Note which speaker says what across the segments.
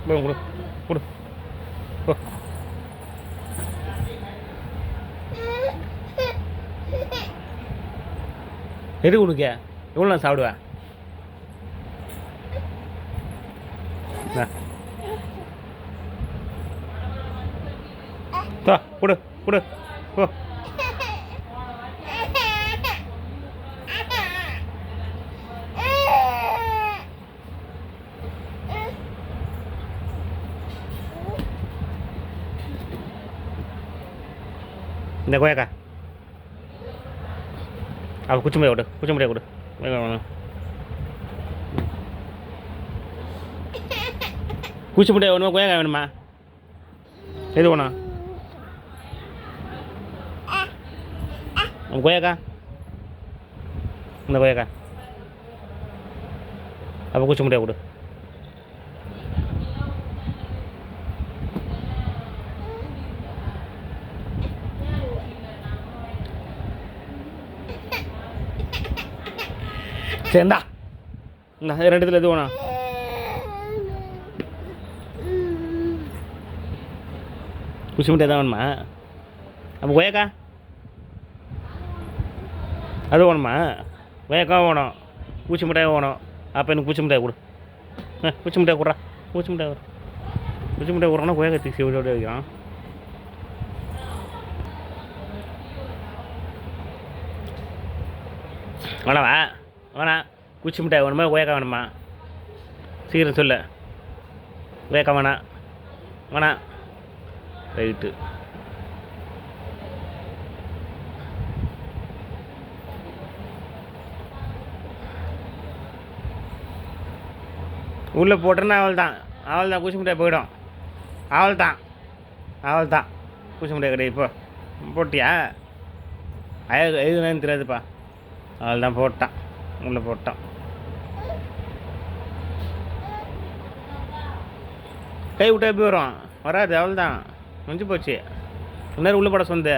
Speaker 1: கொடு கொடு போ. எது கொடுக்க எவ்வளோ நான் சாப்பிடுவேன் கொடு கொடு போ. இந்த கொய்யாக்கா அவள் குச்சி முடியா கொடு குச்சி முடியா கொடு குச்சி முடியா வேணுமா கொய்யாக்கா வேணுமா எது வேணும் கொய்யாக்கா இந்த கொய்யாக்கா அப்போ குச்சி முடியா கொடு சரிந்தா இந்த ரெண்டுத்தில் எது வேணும் குச்சி மிட்டாய் தான் வேணுமா அப்போ கொய்யாக்கா அது வேணுமா கொய்யாக்கா வேணும் பூச்சி மிட்டாய் வேணும் அப்போ எனக்கு பூச்சி மிட்டாய் கொடு பூச்சி மிட்டாய் கொடுறா பூச்சி மிட்டாய் வரும் பூச்சி மிட்டாய் கொடுறான்னா கொய்யாக்கா தீசி விட வைக்கிறான் வேணாவா வேணாம் குச்சி மிட்டாய் வேணுமா கொய்யாக்கா வேணுமா சீக்கிரம் சொல்லு கொய்யாக்கா வேணாம் வேணாம் ரைட்டு உள்ளே போட்டேன்னா அவள் தான் குச்சி மிட்டாய் போயிடும் அவள் தான் குச்சி மிட்டாய் கிடையாது இப்போ போட்டியா எதுன்னு தெரியாதுப்பா அவள் தான் போட்டான் உள்ளே போட்டான் கை விட்டா எப்படி வரும் வராது அவள் தான் முடிஞ்சு போச்சு இன்னும் உள்ளே போட சொந்த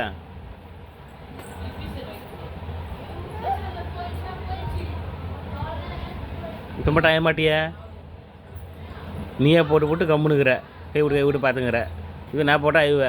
Speaker 1: இப்போ மட்டும் ஆய மாட்டிய நீயே போட்டு கம்முனுக்கிற கை விட்டு பார்த்துங்கிற இது நான் போட்டால் ஐவ